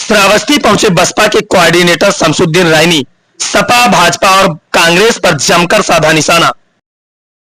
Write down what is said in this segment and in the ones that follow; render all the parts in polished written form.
श्रावस्ती पहुंचे बसपा के कोऑर्डिनेटर शमसुद्दीन रैनी। सपा, भाजपा और कांग्रेस पर जमकर साधा निशाना।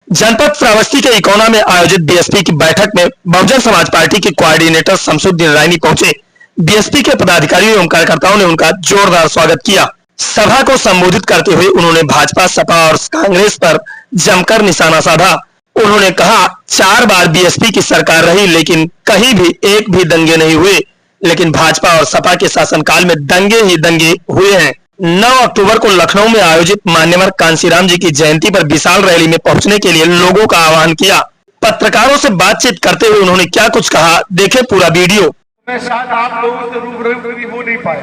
जनपद श्रावस्ती के इकोना में आयोजित बीएसपी की बैठक में बहुजन समाज पार्टी के कोऑर्डिनेटर शमसुद्दीन रैनी पहुंचे। बीएसपी के पदाधिकारियों एवं कार्यकर्ताओं ने उनका जोरदार स्वागत किया। सभा को संबोधित करते हुए उन्होंने भाजपा, सपा और कांग्रेस पर जमकर निशाना साधा। उन्होंने कहा, 4 बार बीएसपी की सरकार रही लेकिन कहीं भी एक भी दंगे नहीं हुए, लेकिन भाजपा और सपा के शासनकाल में दंगे ही दंगे हुए हैं। 9 अक्टूबर को लखनऊ में आयोजित मान्यवर कांशीराम जी की जयंती पर विशाल रैली में पहुंचने के लिए लोगों का आह्वान किया। पत्रकारों से बातचीत करते हुए उन्होंने क्या कुछ कहा, देखें पूरा वीडियो। मैं शायद आप लोगों से रूबरू हो नहीं पाए।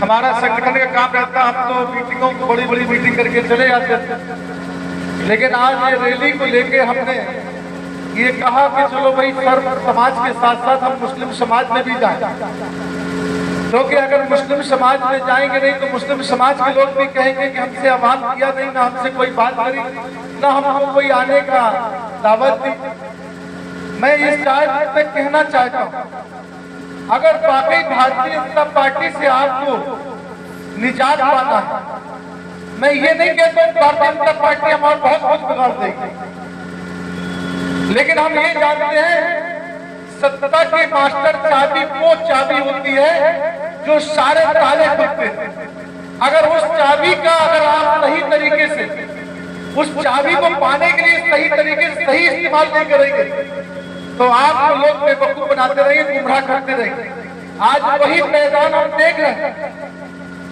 हमारा संगठन का काम रहता, हम तो मीटिंगों को बड़ी मीटिंग करके चले जाते थे, लेकिन आज ये रैली को लेके हमने ये कहा कि चलो भाई सर्व समाज के साथ साथ हम मुस्लिम समाज में भी जाएं, क्योंकि अगर मुस्लिम समाज में जाएंगे नहीं तो मुस्लिम समाज के लोग भी कहेंगे कि हमसे आह्वान किया नहीं, ना हमसे कोई बात करी, ना हमको कोई आने का दावत दी। मैं इस बात में कहना चाहता हूँ, अगर वाकई भारतीय जनता पार्टी से आपको निजात पाना है, मैं ये नहीं कहता हूँ भारतीय जनता पार्टी हमारा बहुत कुछ बिगाड़ देगी, लेकिन हम ये जानते हैं सत्ता की मास्टर चाबी वो चाबी होती है जो सारे ताले खुलते हैं। अगर उस चाबी का अगर आप सही तरीके से उस चाबी को पाने के लिए सही तरीके से सही इस्तेमाल नहीं करेंगे तो आप लोग बेवकूफ बनाते रहेंगे, गुमराह करते रहेंगे। आज वही मैदान हम देख रहे हैं।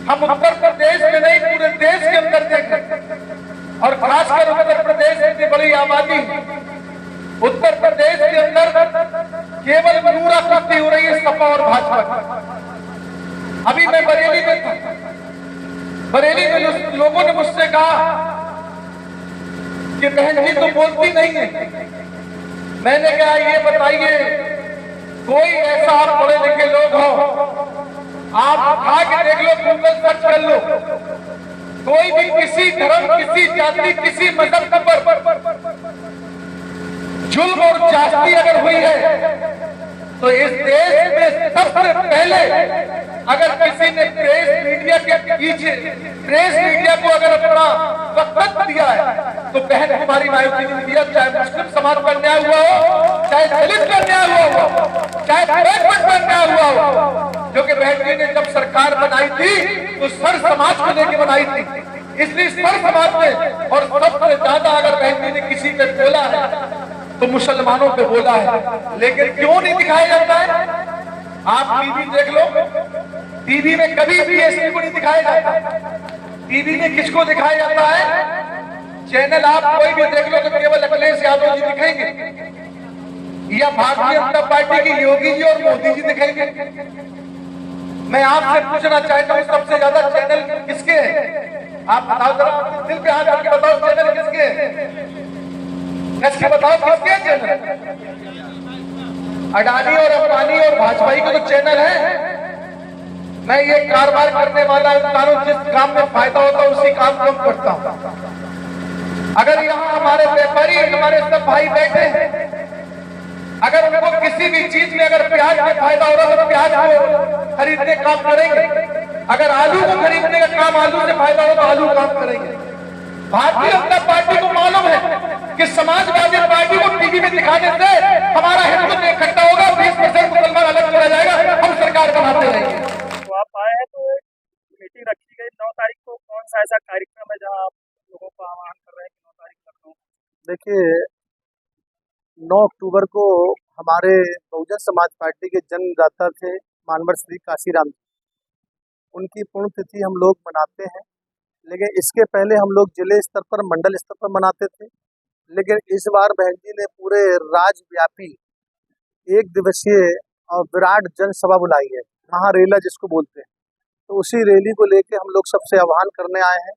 हम उत्तर प्रदेश में नहीं पूरे देश के अंदर देख रहे हैं, और खासकर उत्तर प्रदेश की बड़ी आबादी, उत्तर प्रदेश के अंदर केवल नूराकुर्ती हो रही है सपा और भाजपा। अभी मैं बरेली में था, बरेली में लोगों ने मुझसे कहा कि बहन जी तो बोलती नहीं है। मैंने कहा ये बताइए, कोई ऐसा आप पढ़े लिखे लोग हो, आप उठा के देख लो, गूगल सर्च कर लो, कोई भी किसी धर्म, किसी जाति, किसी मजहब पर जुल्म और जाति अगर हुई है तो इस देश में सबसे पहले अगर किसी ने प्रेस मीडिया के पीछे, प्रेस मीडिया को अगर अपना वक्त दिया है तो बहन हमारी मायावती ने दिया। चाहे मुस्लिम समाज पर न्याय हुआ हो, चाहे दलित पर न्याय हुआ हो, चाहे बैकवर्ड पर न्याय हुआ हो, जो कि बहन जी ने जब सरकार बनाई थी तो सर समाज को लेकर बनाई थी। इसलिए सर समाज में और सबसे ज्यादा अगर बहन जी ने किसी पे बोला है तो मुसलमानों पे बोला है। लेकिन क्यों नहीं दिखाया जाता है? आप टीवी देख लो, टीवी में कभी भी ऐसे को नहीं दिखाया जाता। टीवी में किसको दिखाया जाता है? चैनल आप कोई भी देख लो तो केवल अखिलेश यादव जी दिखेंगे या भारतीय जनता पार्टी की योगी जी और मोदी जी दिखेंगे। मैं आपसे पूछना चाहता हूँ, सबसे ज्यादा चैनल किसके हैं? आप बताओ जरा, दिल पे हाथ रख के बताओ चैनल किसके हैं? इसके बताओ किसके चैनल? अडानी और अंबानी और भाजपाई का तो चैनल है। मैं ये कारोबार करने वाला इंसान हूं, जिस काम में फायदा होता है उसी काम को करता हूं। अगर यहाँ हमारे व्यापारी, हमारे सब भाई बैठे हैं, अगर उनको किसी भी चीज में अगर प्याज में फायदा हो रहा तो प्याज को खरीदने काम करेंगे। अगर आलू को खरीदने का काम, आलू से फायदा हो तो आलू काम करेंगे। भारतीय जनता पार्टी को मालूम है कि समाजवादी पार्टी को टीवी में दिखाने से हमारा हिंदुत्व इकट्ठा होगा, 20% मुसलमान अलग चला जाएगा, हम सरकार बनाते रहेंगे। तो आप आए हैं तो मीटिंग रखी गई 9 तारीख को, कौन सा ऐसा कार्यक्रम है जहां आप लोगों को आह्वान कर रहे हैं कि 9 तारीख लखनऊ? देखिए, 9 अक्टूबर को हमारे बहुजन समाज पार्टी के जन्मदाता थे मानवर श्री कांशीराम जी, उनकी पुण्यतिथि हम लोग मनाते हैं। लेकिन इसके पहले हम लोग जिले स्तर पर, मंडल स्तर पर मनाते थे, लेकिन इस बार बहन जी ने पूरे राज्यव्यापी 1 दिवसीय और विराट जनसभा बुलाई है, महारेला जिसको बोलते हैं। तो उसी रैली को लेके हम लोग सबसे आह्वान करने आए हैं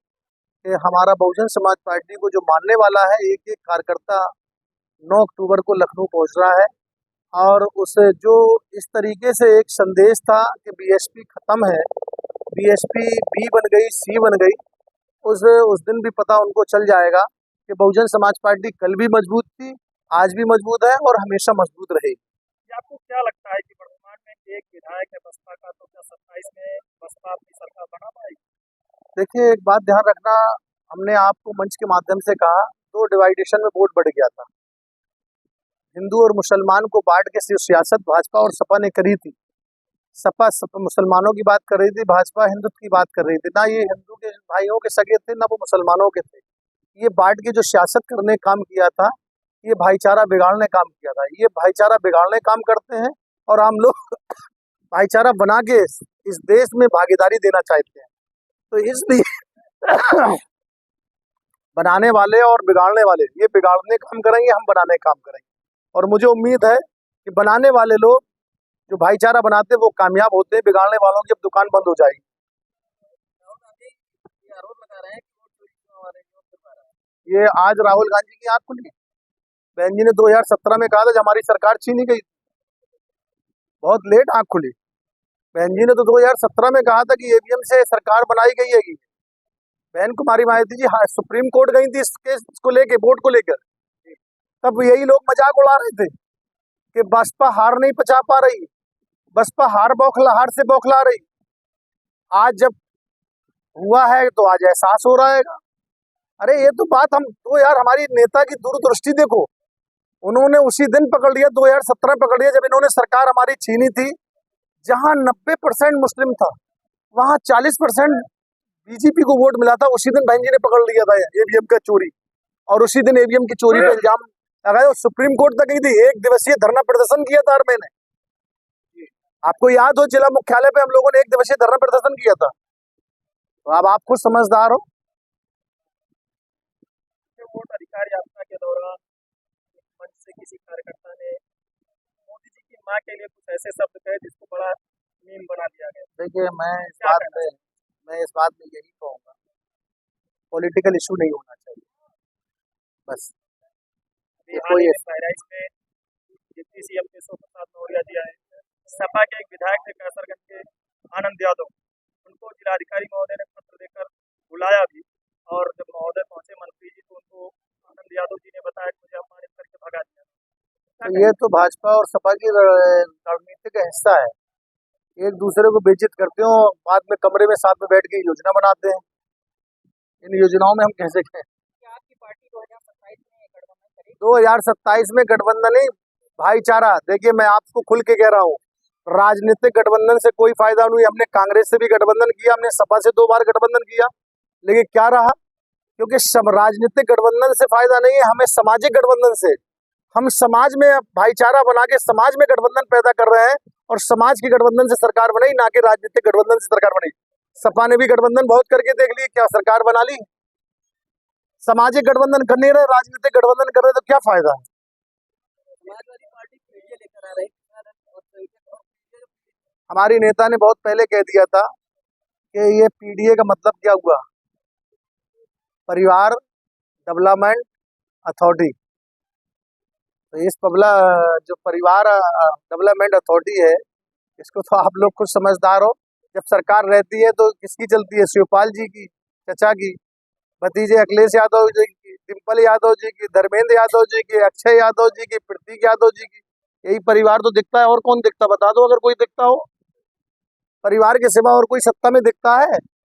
कि हमारा बहुजन समाज पार्टी को जो मानने वाला है, एक कार्यकर्ता 9 अक्टूबर को लखनऊ पहुंच रहा है, और उसे जो इस तरीके से एक संदेश था कि बीएसपी खत्म है, बीएसपी बी बन गई, सी बन गई, उस दिन भी पता उनको चल जाएगा कि बहुजन समाज पार्टी कल भी मजबूत थी, आज भी मजबूत है और हमेशा मजबूत रहेगी। आपको क्या लगता है कि वर्तमान में एक विधायक है बसपा का, तो क्या 27 में बसपा अपनी सरकार बना पाएगी? देखिए, एक बात ध्यान रखना, हमने आपको मंच के माध्यम से कहा, दो डिवाइडेशन में वोट बढ़ गया था। हिंदू और मुसलमान को बांट के सियासत भाजपा और सपा ने करी थी। सपा मुसलमानों की बात कर रही थी, भाजपा हिंदुत्व की बात कर रही थी। ना ये हिंदू के भाइयों के सगे थे, ना वो मुसलमानों के थे। ये बांट के जो सियासत करने काम किया था, ये भाईचारा बिगाड़ने काम किया था। ये भाईचारा बिगाड़ने काम करते हैं और हम लोग भाईचारा बना के इस देश में भागीदारी देना चाहते हैं। तो इसलिए बनाने वाले और बिगाड़ने वाले, ये बिगाड़ने काम करेंगे, हम बनाने काम करेंगे। और मुझे उम्मीद है कि बनाने वाले लोग जो भाईचारा बनाते हैं वो कामयाब होते हैं, बिगाड़ने वालों की अब दुकान बंद हो जाएगी। ये आज राहुल गांधी की आंख खुली। बहन जी ने 2017 में कहा था जब हमारी सरकार छीनी गई, बहुत लेट आंख खुली। बहन जी ने तो 2017 में कहा था कि ईवीएम से सरकार बनाई गई है। बहन कुमारी मायावती जी सुप्रीम कोर्ट गई थी इस केस को लेके, वोट को लेकर। तब यही लोग मजाक उड़ा रहे थे कि बसपा हार नहीं पचा पा रही, बसपा हार से बौखला रही। आज जब हुआ है तो आज एहसास हो रहा है। अरे ये तो बात हम तो यार, हमारी नेता की दूरदृष्टि देखो, उन्होंने उसी दिन पकड़ लिया, 2017 पकड़ लिया जब इन्होंने सरकार हमारी छीनी थी। जहां 90% मुस्लिम था, वहां 40% बीजेपी को वोट मिला था। उसी दिन बहन जी ने पकड़ लिया था ईवीएम का चोरी, और उसी दिन ईवीएम की चोरी पे इल्जाम लगाया। सुप्रीम कोर्ट तक गई थी, 1 दिवसीय धरना प्रदर्शन किया था। मैंने आपको याद हो, जिला मुख्यालय पे हम लोगों ने 1 दिवसीय धरना प्रदर्शन किया था। तो अब आप खुद समझदार हो। वोट अधिकार यात्रा के दौरान मंच से किसी कार्यकर्ता ने मोदी जी की मां के लिए कुछ ऐसे शब्द कहे जिसको बड़ा मीम बना दिया गया। देखिए, मैं इस बात में यही कहूँगा, पॉलिटिकल इशू नहीं होना चाहिए बस। बिहार में बहराइच में डिप्टी सीएम केशव प्रसाद मौर्य जी आए, सपा के एक विधायक थे कैसरगंज के आनंद यादव, उनको जिलाधिकारी महोदय ने पत्र देकर बुलाया भी, और जब महोदय पहुंचे मंत्री जी तो उनको आनंद यादव जी ने बताया कि मुझे अपमानित करके भगा दिया। ये तो भाजपा और सपा की रणनीति का हिस्सा है। एक दूसरे को बेइज्जत करते हो, बाद में कमरे में साथ में बैठ के योजना बनाते हैं। इन योजनाओं में हम कैसे कहें? आपकी पार्टी 2027 में गठबंधन करेगी? 2027 में गठबंधन नहीं, भाईचारा। देखिए, मैं आपको खुल के कह रहा हूँ, राजनीतिक गठबंधन से कोई फायदा नहीं। हमने कांग्रेस से भी गठबंधन किया, हमने सपा से 2 बार गठबंधन किया, लेकिन क्या रहा? क्योंकि राजनीतिक गठबंधन से फायदा नहीं है, हमें सामाजिक गठबंधन से। हम समाज में भाईचारा बना के समाज में गठबंधन पैदा कर रहे हैं, और समाज की गठबंधन से सरकार बनाई, ना कि राजनीतिक गठबंधन से सरकार बनाई। सपा ने भी गठबंधन बहुत करके देख ली, क्या सरकार बना ली? सामाजिक गठबंधन कर नहीं रहे, राजनीतिक गठबंधन कर रहे, तो क्या फायदा है? हमारी नेता ने बहुत पहले कह दिया था कि ये पीडीए का मतलब क्या हुआ, परिवार डेवलपमेंट अथॉरिटी। तो इस जो परिवार डेवलपमेंट अथॉरिटी है, इसको तो आप लोग खुद समझदार हो। जब सरकार रहती है तो किसकी चलती है? शिवपाल जी की, चचा की, भतीजे अखिलेश यादव जी की, डिम्पल यादव जी की, धर्मेंद्र यादव जी की, अक्षय यादव जी की, प्रतीक यादव जी की। यही परिवार तो दिखता है, और कौन दिखता? बता दो अगर कोई दिखता हो। परिवार के सिवा और कोई सत्ता में दिखता है?